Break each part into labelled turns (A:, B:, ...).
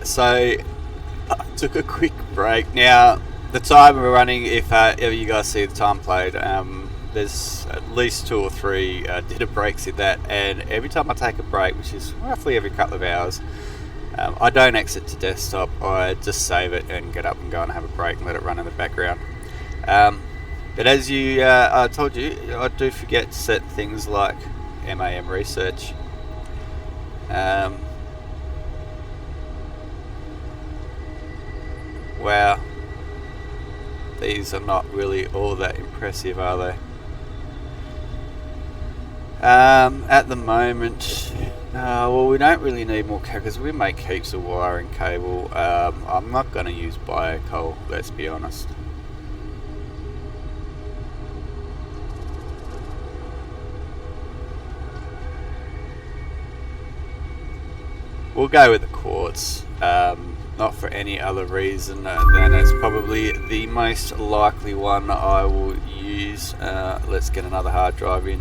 A: So I took a quick break. Now the time we're running, if ever you guys see the time played, there's at least 2 or 3 dinner breaks in that, and every time I take a break, which is roughly every couple of hours, I don't exit to desktop. I just save it and get up and go and have a break and let it run in the background. But as I told you, I do forget to set things like MAM research. Wow, these are not really all that impressive, are they? At the moment, well, we don't really need more cable because we make heaps of wire and cable. I'm not going to use bio coal, let's be honest. We'll go with the quartz, not for any other reason than it's probably the most likely one I will use. Let's get another hard drive in.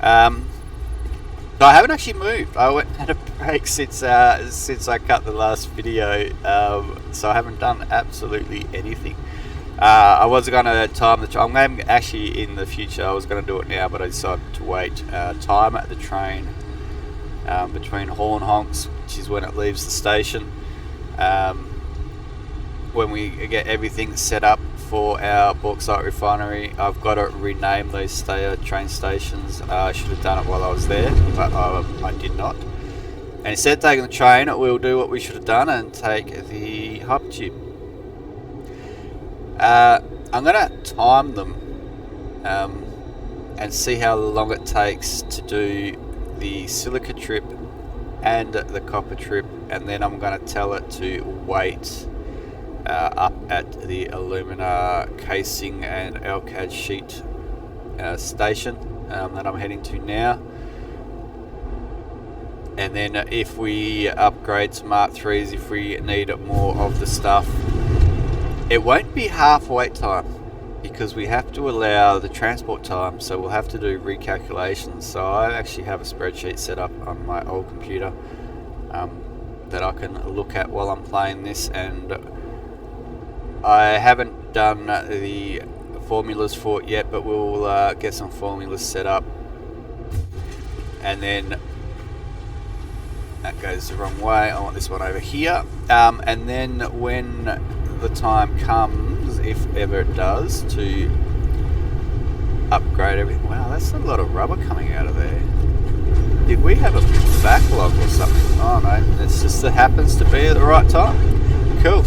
A: So I haven't actually moved. I went and had a break since I cut the last video, so I haven't done absolutely anything. I was going to time the I'm actually in the future. I was going to do it now, but I decided to wait. Time at the train between horn honks, which is when it leaves the station. When we get everything set up for our bauxite refinery, I've got to rename those train stations. I should have done it while I was there, but I did not. And instead of taking the train, we'll do what we should have done and take the hypertube. I'm going to time them and see how long it takes to do the silica trip and the copper trip, and then I'm going to tell it to wait up at the alumina casing and LCAD sheet station that I'm heading to now. And then if we upgrade to Mark 3s, if we need more of the stuff, it won't be half wait time because we have to allow the transport time, so we'll have to do recalculations. So I actually have a spreadsheet set up on my old computer that I can look at while I'm playing this, and I haven't done the formulas for it yet, but we'll get some formulas set up. And then that goes the wrong way. I want this one over here. And then when the time comes, if ever it does, to upgrade everything. Wow, that's a lot of rubber coming out of there. Did we have a backlog or something? Oh no, it's just that happens to be at the right time. Cool.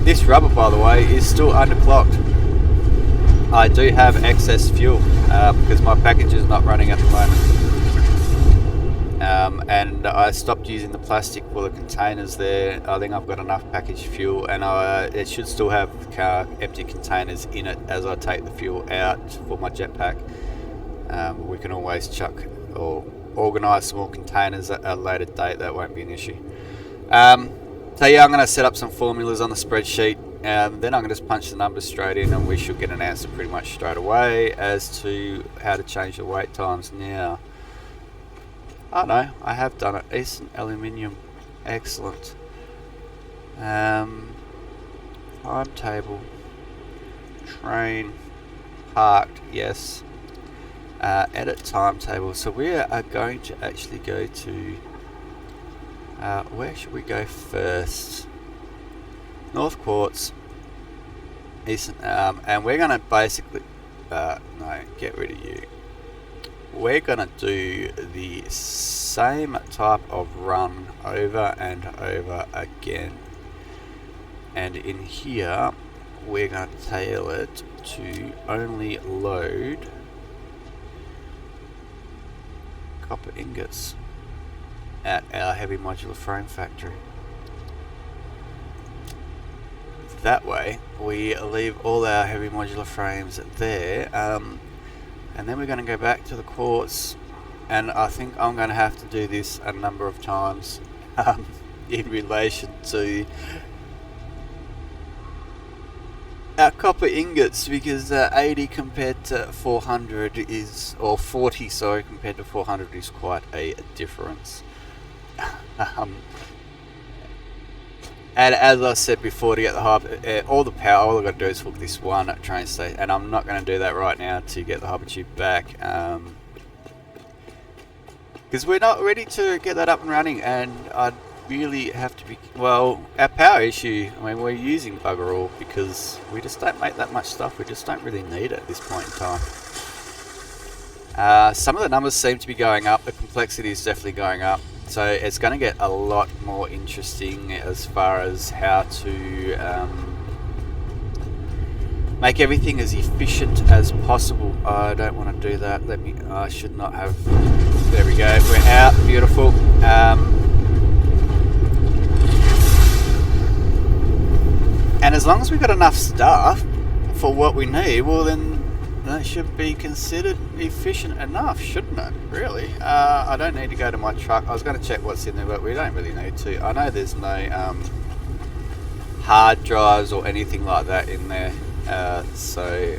A: This rubber, by the way, is still underclocked. I do have excess fuel because my package is not running at the moment. And I stopped using the plastic for the containers there. I think I've got enough packaged fuel, and it should still have empty containers in it as I take the fuel out for my jetpack. We can always chuck or organise small containers at a later date. That won't be an issue. So yeah, I'm going to set up some formulas on the spreadsheet, and then I'm going to just punch the numbers straight in, and we should get an answer pretty much straight away as to how to change the wait times. Now, oh no, I have done it. Eastern Aluminium, excellent. Timetable, train, parked, yes. Edit timetable. So we are going to actually go to, where should we go first? North Quartz, Eastern, and we're going to basically, no, get rid of you. We're going to do the same type of run over and over again. And in here, we're going to tail it to only load copper ingots at our heavy modular frame factory. That way, we leave all our heavy modular frames there. And then we're going to go back to the quartz, and I think I'm going to have to do this a number of times in relation to our copper ingots, because 80 compared to 400 is, or 40 sorry, compared to 400 is quite a difference. And as I said before, to get the hub, all the power, all I've got to do is hook this one train station, and I'm not going to do that right now to get the hopper tube back, because we're not ready to get that up and running, and I'd really have to be, well, our power issue, I mean, we're using bugger all because we just don't make that much stuff. We just don't really need it at this point in time. Some of the numbers seem to be going up. The complexity is definitely going up. So it's going to get a lot more interesting as far as how to make everything as efficient as possible. I don't want to do that. I should not have. There we go. We're out. Beautiful. And as long as we've got enough stuff for what we need, well then that should be considered efficient enough, shouldn't it? Really? I don't need to go to my truck. I was going to check what's in there, but we don't really need to. I know there's no hard drives or anything like that in there, so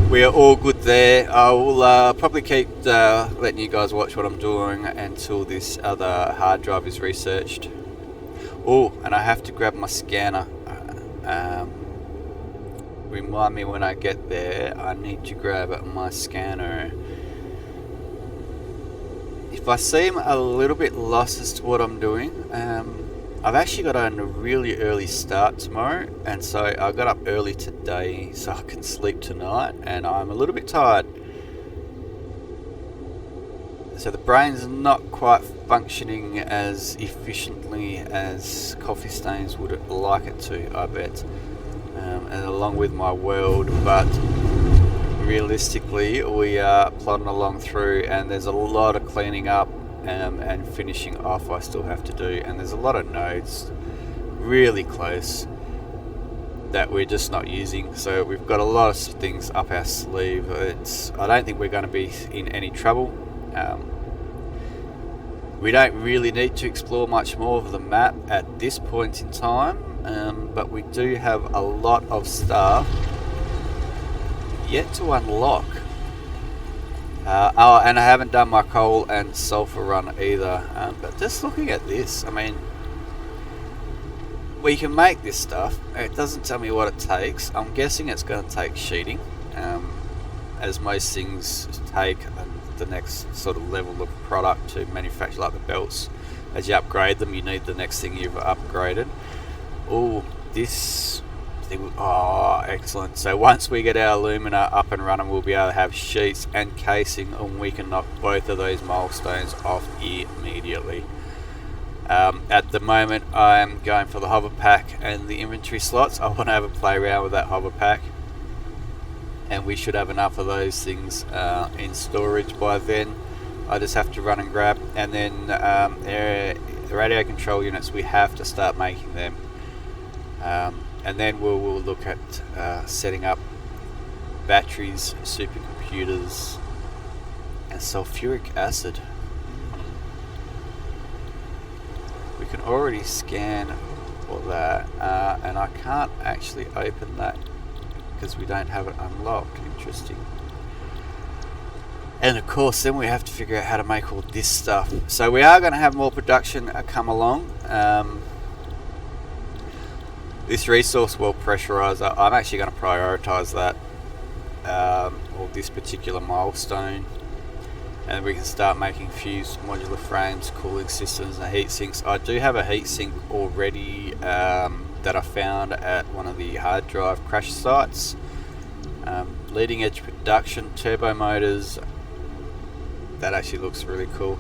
A: we are all good there. I will probably keep letting you guys watch what I'm doing until this other hard drive is researched. Oh, and I have to grab my scanner. Remind me when I get there, I need to grab my scanner. If I seem a little bit lost as to what I'm doing, I've actually got a really early start tomorrow, and so I got up early today so I can sleep tonight, and I'm a little bit tired. So the brain's not quite functioning as efficiently as Coffee Stains would like it to, I bet. And along with my world, but realistically we are plodding along through, and there's a lot of cleaning up and finishing off I still have to do, and there's a lot of nodes really close that we're just not using, so we've got a lot of things up our sleeve. I don't think we're going to be in any trouble. We don't really need to explore much more of the map at this point in time, but we do have a lot of stuff yet to unlock. Oh, and I haven't done my coal and sulfur run either, but just looking at this, I mean, we can make this stuff. It doesn't tell me what it takes. I'm guessing it's going to take sheeting, as most things take the next sort of level of product to manufacture, like the belts. As you upgrade them, you need the next thing you've upgraded. Oh, this thing, oh, excellent. So once we get our alumina up and running, we'll be able to have sheets and casing, and we can knock both of those milestones off immediately. At the moment, I'm going for the hover pack and the inventory slots. I want to have a play around with that hover pack, and we should have enough of those things in storage by then. I just have to run and grab, and then the radio control units, we have to start making them, and then we'll look at setting up batteries, supercomputers, and sulfuric acid. We can already scan for that, and I can't actually open that because we don't have it unlocked. Interesting. And of course then we have to figure out how to make all this stuff. So we are going to have more production come along. This resource well pressurizer, I'm actually going to prioritize that, or this particular milestone, and we can start making fused modular frames, cooling systems and heat sinks. I do have a heat sink already that I found at one of the hard drive crash sites. Leading edge production, turbo motors, that actually looks really cool.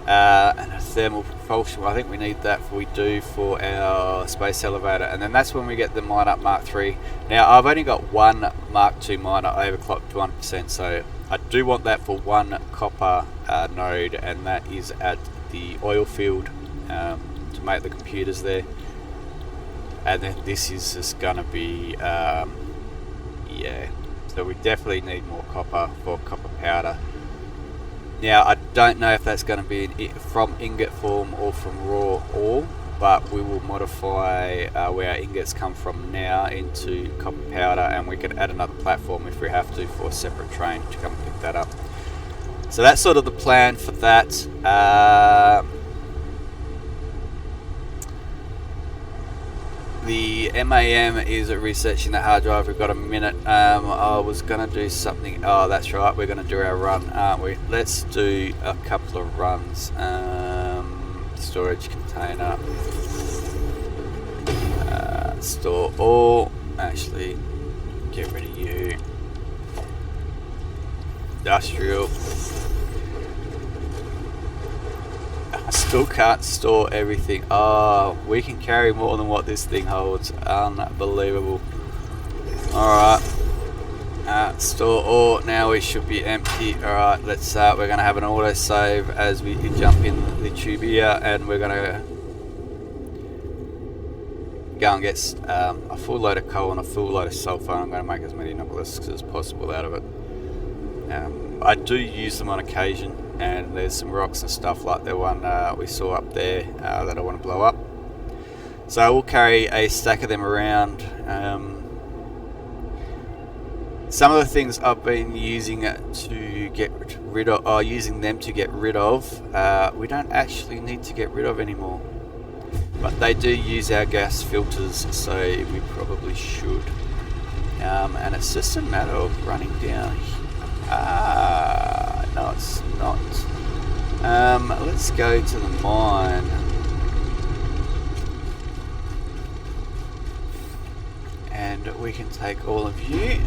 A: And a thermal propulsion, I think we need that we do for our space elevator, and then that's when we get the mine up Mark III. Now I've only got one Mark II miner overclocked to 1%, so I do want that for one copper node, and that is at the oil field to make the computers there. And then this is just gonna be yeah, so we definitely need more copper for copper powder. Now I don't know if that's going to be from ingot form or from raw ore, but we will modify where our ingots come from now into copper powder, and we can add another platform if we have to for a separate train to come pick that up. So that's sort of the plan for that. The MAM is researching the hard drive. We've got a minute. I was going to do something. Oh, that's right. We're going to do our run, aren't we? Let's do a couple of runs. Storage container. Store all. Actually, get rid of you. Industrial. I still can't store everything. Oh, we can carry more than what this thing holds. Unbelievable. Alright. Store all. Now we should be empty. Alright, let's we're gonna have an auto save as we jump in the tube here, and we're gonna go and get a full load of coal and a full load of sulfur. I'm gonna make as many obelisks as possible out of it. I do use them on occasion, and there's some rocks and stuff like the one we saw up there that I want to blow up. So I will carry a stack of them around. Some of the things I've been using to get rid of, using them to get rid of, we don't actually need to get rid of anymore. But they do use our gas filters, so we probably should. And it's just a matter of running down here. No, it's not. Let's go to the mine. And we can take all of you.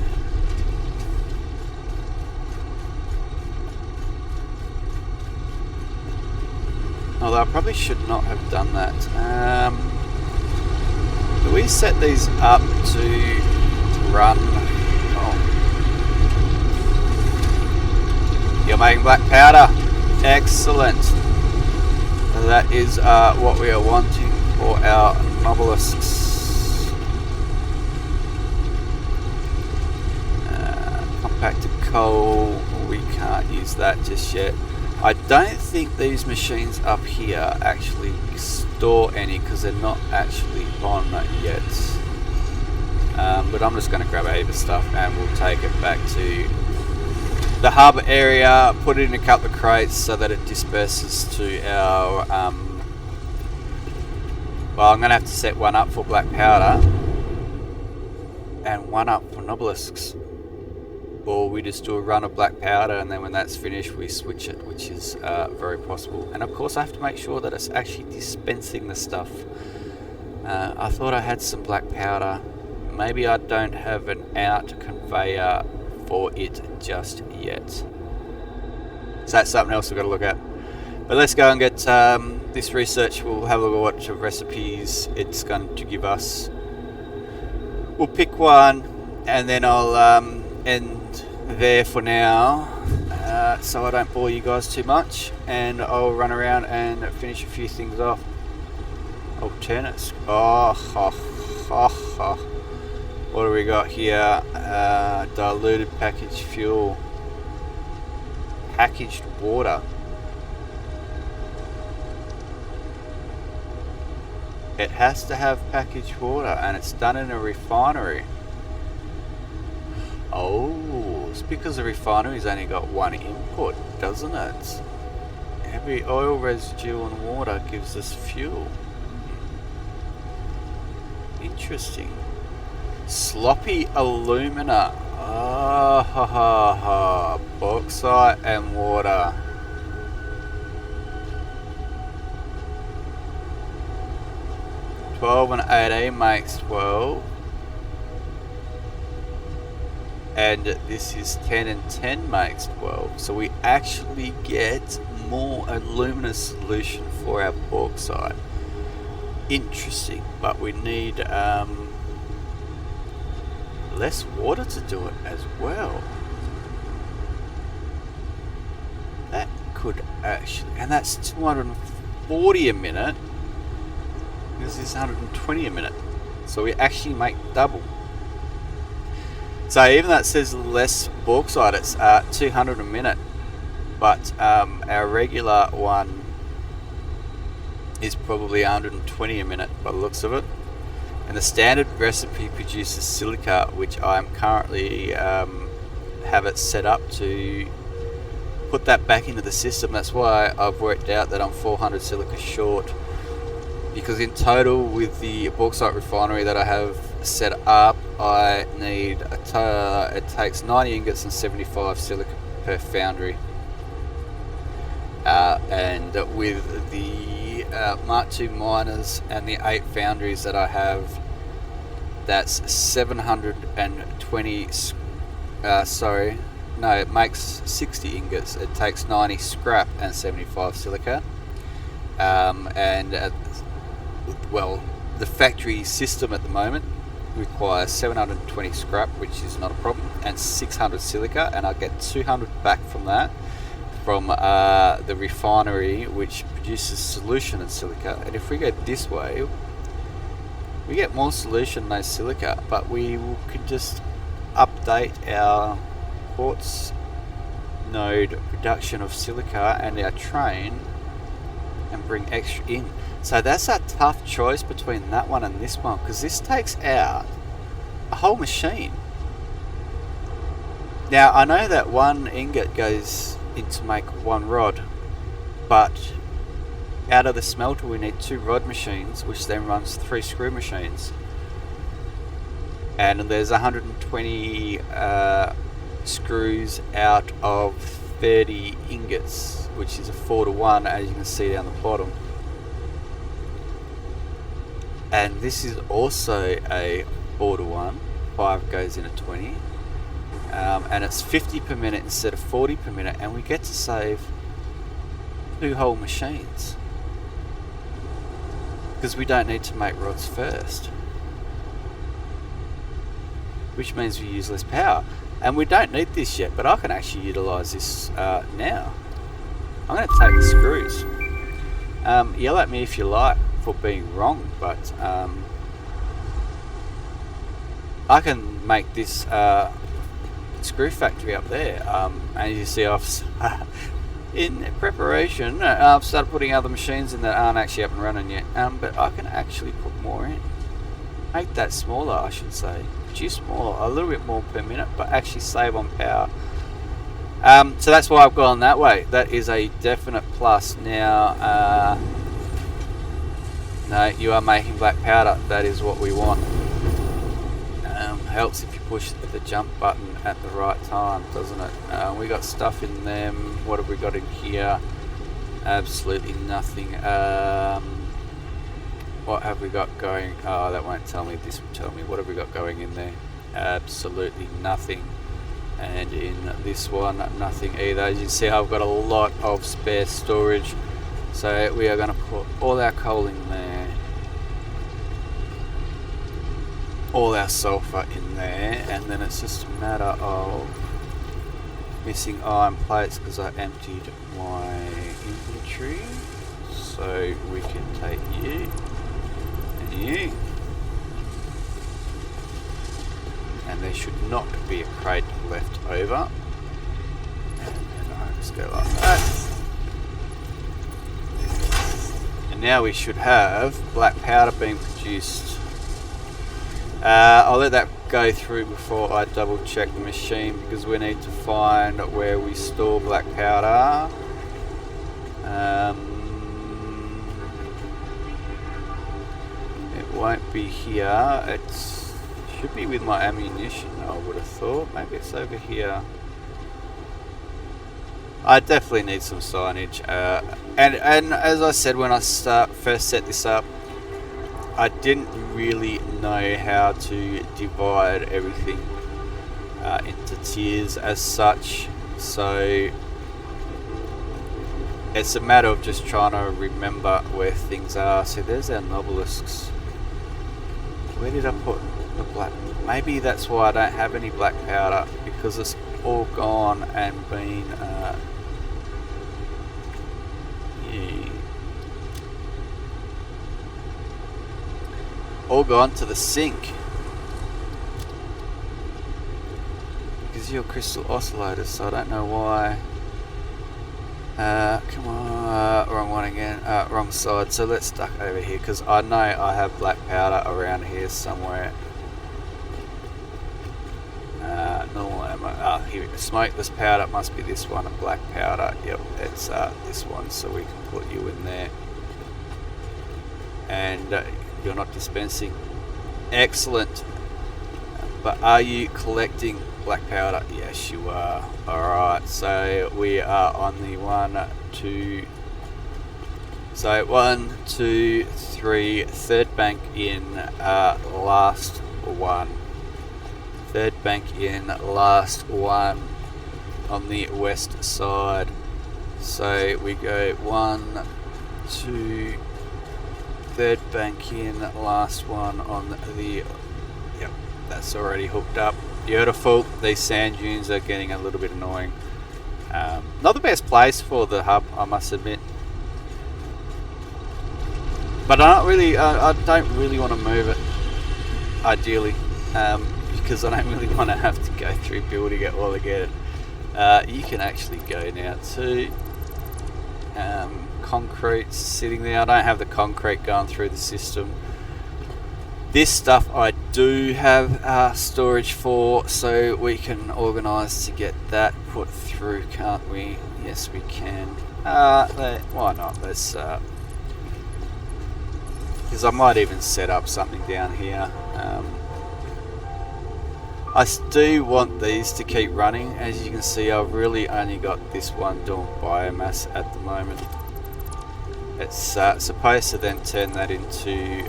A: Although I probably should not have done that. Do we set these up to run? Oh. You're making black powder. Excellent. That is what we are wanting for our obelisks. Compacted coal. We can't use that just yet. I don't think these machines up here actually store any because they're not actually on yet. But I'm just going to grab a heap of stuff and we'll take it back to the hub area, put it in a couple of crates so that it disperses to our... well, I'm going to have to set one up for black powder and one up for obelisks. Or we just do a run of black powder and then when that's finished we switch it, which is very possible. And of course I have to make sure that it's actually dispensing the stuff. I thought I had some black powder. Maybe I don't have an out conveyor for it just yet. So that's something else we've got to look at. But let's go and get this research. We'll have a look at what recipes it's going to give us. We'll pick one and then I'll end there for now, so I don't bore you guys too much, and I'll run around and finish a few things off. Alternates. What do we got here? Diluted packaged fuel, packaged water. It has to have packaged water, and it's done in a refinery. Oh, it's because the refinery's only got one input, doesn't it? Every oil residue and water gives us fuel. Interesting. Sloppy alumina. Bauxite and water. $12 and $18 makes 12. And this is 10 and 10 makes 12. So we actually get more alumina solution for our bauxite. Interesting, but we need less water to do it as well. That could actually, and that's 240 a minute. This is 120 a minute. So we actually make double. So even though it says less bauxite, it's 200 a minute. But our regular one is probably 120 a minute by the looks of it. And the standard recipe produces silica, which I'm currently have it set up to put that back into the system. That's why I've worked out that I'm 400 silica short, because in total with the bauxite refinery that I have set up, I need it takes 90 ingots and 75 silica per foundry. And with the Mark II miners and the 8 foundries that I have, that's 720 it makes 60 ingots. It takes 90 scrap and 75 silica. Well, the factory system at the moment requires 720 scrap, which is not a problem, and 600 silica, and I get 200 back from that from the refinery, which produces solution and silica. And if we go this way, we get more solution than silica, but we could just update our quartz node production of silica and our train and bring extra in. So that's a tough choice between that one and this one, because this takes out a whole machine. Now I know that one ingot goes in to make one rod, but out of the smelter we need 2 rod machines, which then runs 3 screw machines, and there's 120 screws out of 30 ingots, which is a 4-to-1, as you can see down the bottom. And this is also a 4-to-1, 5 goes in at 20, and it's 50 per minute instead of 40 per minute, and we get to save 2 whole machines because we don't need to make rods first, which means we use less power. And we don't need this yet, but I can actually utilise this now. I'm going to take the screws. Yell at me if you like for being wrong, but I can make this screw factory up there. And you see, I've in preparation, I've started putting other machines in that aren't actually up and running yet. But I can actually put more in. Make that smaller, I should say. Produce smaller, a little bit more per minute, but actually save on power. So that's why I've gone that way. That is a definite plus. Now, no, you are making black powder. That is what we want. Helps if you push the jump button at the right time, doesn't it? We got stuff in them. What have we got in here? Absolutely nothing. What have we got going? Oh, that won't tell me. This will tell me. What have we got going in there? Absolutely nothing. And in this one, nothing either. As you can see, I've got a lot of spare storage. So we are going to put all our coal in there. All our sulfur in there. And then it's just a matter of missing iron plates because I emptied my inventory. So we can take you. And there should not be a crate left over. And then I just go like that. And now we should have black powder being produced. I'll let that go through before I double check the machine, because we need to find where we store black powder. It won't be here. It should be with my ammunition, I would have thought. Maybe it's over here. I definitely need some signage. And as I said when I first set this up, I didn't really know how to divide everything into tiers as such. So it's a matter of just trying to remember where things are. So there's our nobelisks. Where did I put the black? Maybe that's why I don't have any black powder, because it's all gone and been all gone to the sink. Because you're crystal oscillators, so I don't know why. Come on, wrong one again, wrong side. So let's duck over here, because I know I have black powder around here somewhere. Normal ammo, here, smokeless powder, must be this one, and black powder, yep, it's this one, so we can put you in there. and you're not dispensing. Excellent. But are you collecting black powder? Yes, you are. Alright, so we are on the 1, 2, so 1, 2, 3, third bank in, last one. Third bank in, last one on the west side. So we go 1, 2, third bank in, last one on the, yep, that's already hooked up. Beautiful. These sand dunes are getting a little bit annoying. Not the best place for the hub, I must admit. But I don't really want to move it, ideally, because I don't really want to have to go through building it all again. You can actually go now to concrete sitting there. I don't have the concrete going through the system. This stuff I do have storage for, so we can organise to get that put through, can't we? Yes, we can. Why not? Let's, because I might even set up something down here. I do want these to keep running. As you can see, I've really only got this one doing biomass at the moment. It's supposed to then turn that into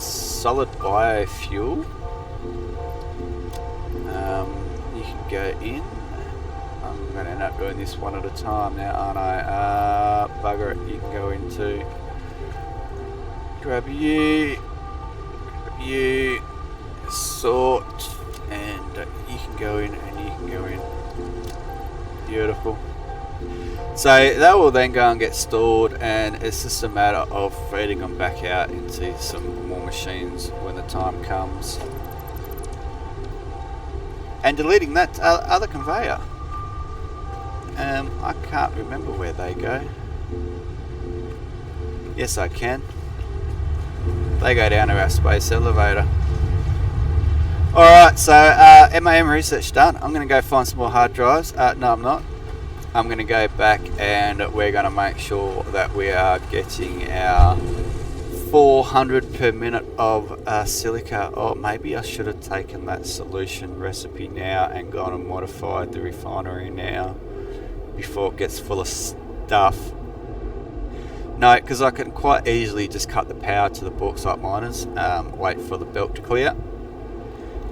A: solid biofuel. You can go in. I'm going to end up doing this one at a time now, aren't I? Bugger it, you can go into. Grab you, sort, and you can go in and you can go in. Beautiful. So that will then go and get stored, and it's just a matter of feeding them back out into some more machines when the time comes. And deleting that other conveyor. I can't remember where they go. Yes, I can. They go down to our space elevator. Alright, so MAM research done. I'm going to go find some more hard drives. No, I'm not. I'm going to go back and we're going to make sure that we are getting our 400 per minute of silica. Or maybe I should have taken that solution recipe now and gone and modified the refinery now before it gets full of stuff. No, because I can quite easily just cut the power to the bauxite miners, wait for the belt to clear,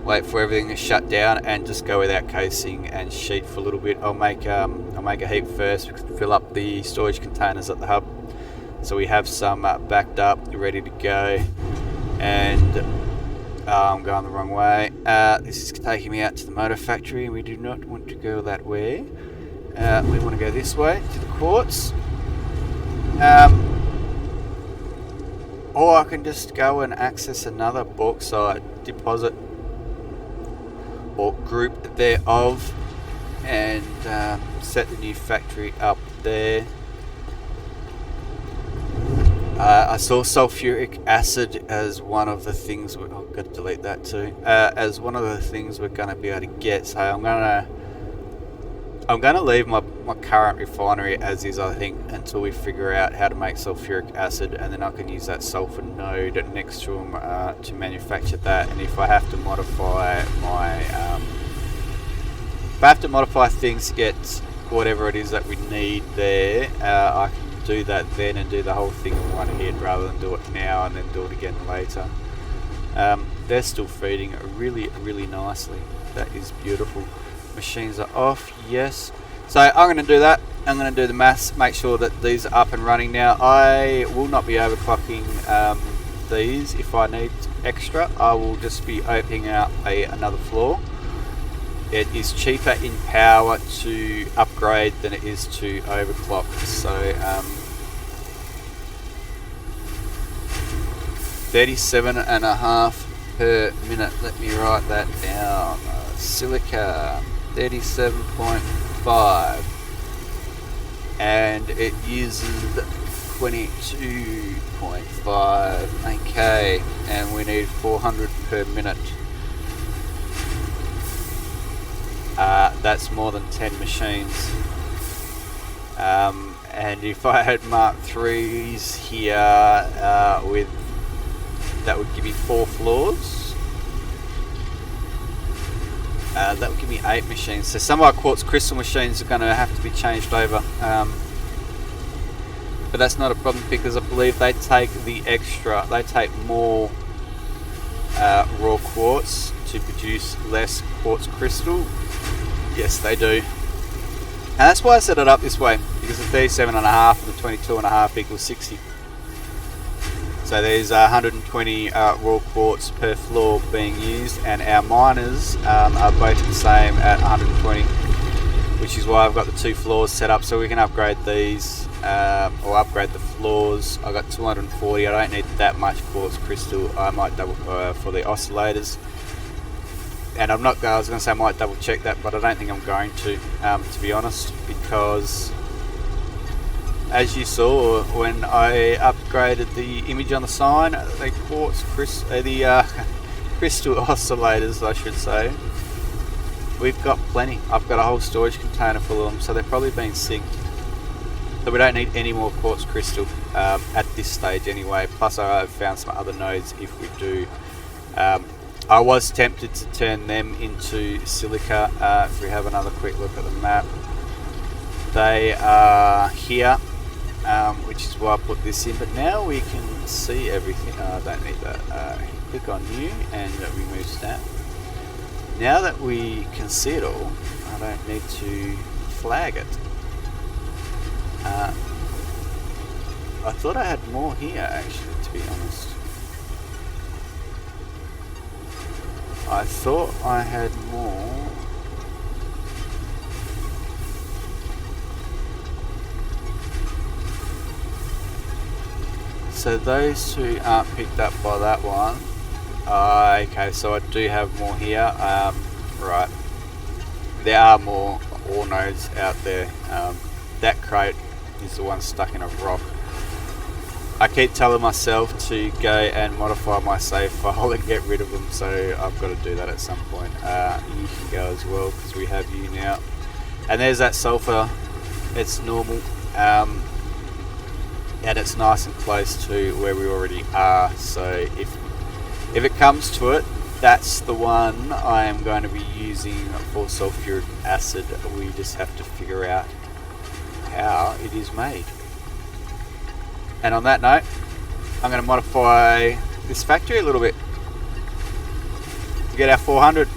A: wait for everything to shut down, and just go without casing and sheet for a little bit. I'll make a heap first, fill up the storage containers at the hub, so we have some backed up, ready to go. And I'm going the wrong way. This is taking me out to the motor factory, and we do not want to go that way. We want to go this way to the quartz. Or I can just go and access another bauxite deposit or group thereof and set the new factory up there. I saw sulfuric acid as one of the things I've got to delete that too, as one of the things we're going to be able to get. So I'm going to leave my current refinery as is, I think, until we figure out how to make sulfuric acid, and then I can use that sulfur node next to them to manufacture that. And if I have to modify things to get whatever it is that we need there, I can do that then and do the whole thing in one hit rather than do it now and then do it again later. They're still feeding really, really nicely. That is beautiful. Machines are off, yes. So I'm going to do that. I'm going to do the maths, make sure that these are up and running now. I will not be overclocking these. If I need extra, I will just be opening out another floor. It is cheaper in power to upgrade than it is to overclock. So 37.5 per minute. Let me write that down. Silica 37.5, and it uses 22.5. Okay, and we need 400 per minute. That's more than 10 machines. And if I had Mark IIIs here with that would give me 4 floors. That would give me 8 machines. So some of our quartz crystal machines are going to have to be changed over. But that's not a problem because I believe they take more raw quartz to produce less quartz crystal. Yes, they do. And that's why I set it up this way, because the 37.5 and the 22.5 equals 60. So there's 120 raw quartz per floor being used, and our miners are both the same at 120, which is why I've got the 2 floors set up so we can upgrade these, or upgrade the floors. I've got 240, I don't need that much quartz crystal. I might double for the oscillators. And I was going to say I might double check that, but I don't think I'm going to be honest, because as you saw when I upgraded the image on the sign, the crystal oscillators, I should say, we've got plenty. I've got a whole storage container full of them, so they're probably being synced. So we don't need any more quartz crystal at this stage anyway. Plus I've found some other nodes if we do. I was tempted to turn them into silica. If we have another quick look at the map, they are here, which is why I put this in, but now we can see everything. I don't need that. Click on new and remove snap. Now that we can see it all, I don't need to flag it. I thought I had more here actually, to be honest. I thought I had more. So those 2 aren't picked up by that one. Okay, so I do have more here. Right. There are more ore nodes out there. That crate is the one stuck in a rock. I keep telling myself to go and modify my save file and get rid of them, so I've got to do that at some point. You can go as well because we have you now. And there's that sulfur. It's normal, and it's nice and close to where we already are. So if it comes to it, that's the one I am going to be using for sulfuric acid. We just have to figure out how it is made. And on that note, I'm going to modify this factory a little bit to get our 400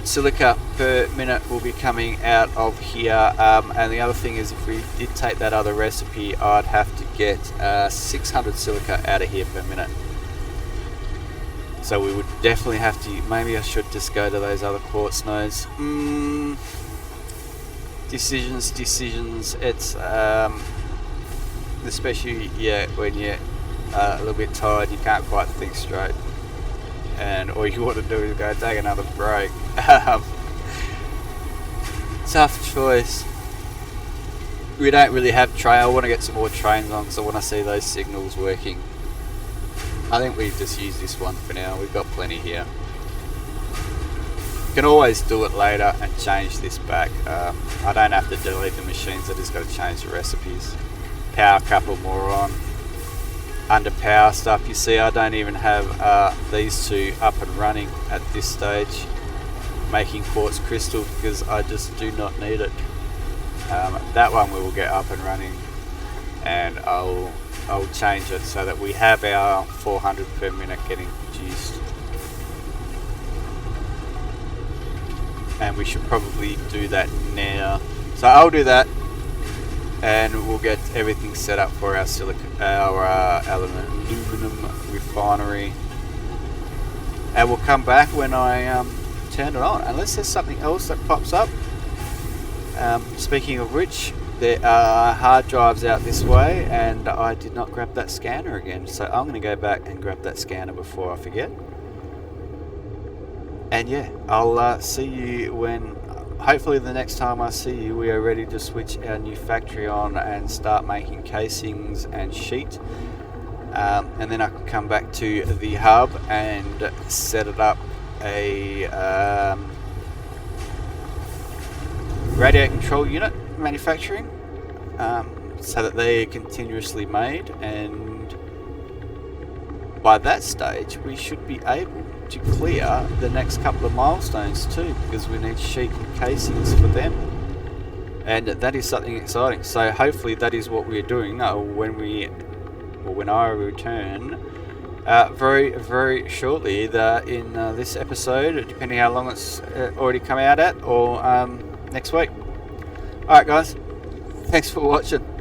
A: silica per minute will be coming out of here. And the other thing is, if we did take that other recipe, I'd have to get 600 silica out of here per minute. So we would definitely have to, maybe I should just go to those other quartz nodes. Decisions, it's especially when you're a little bit tired, you can't quite think straight, and all you want to do is go take another break. Tough choice. We don't really have train. I want to get some more trains on, so when I see those signals working, I think we just use this one for now. We've got plenty here. Can always do it later and change this back. I don't have to delete the machines, I just got to change the recipes. Power couple more on. Under power stuff, you see I don't even have these 2 up and running at this stage, making quartz crystal, because I just do not need it. That one we will get up and running, and I'll change it so that we have our 400 per minute getting produced. And we should probably do that now. So I'll do that, and we'll get everything set up for our aluminum refinery. And we'll come back when I turn it on, unless there's something else that pops up. Speaking of which, there are hard drives out this way, and I did not grab that scanner again, so I'm going to go back and grab that scanner before I forget. And yeah, I'll see you when, hopefully the next time I see you, we are ready to switch our new factory on and start making casings and sheet. And then I can come back to the hub and set it up a radiator control unit manufacturing, so that they are continuously made, and by that stage we should be able to clear the next couple of milestones too, because we need sheet casings for them, and that is something exciting. So hopefully that is what we're doing when I return very, very shortly in this episode, depending how long it's already come out at, or next week. Alright guys, thanks for watching.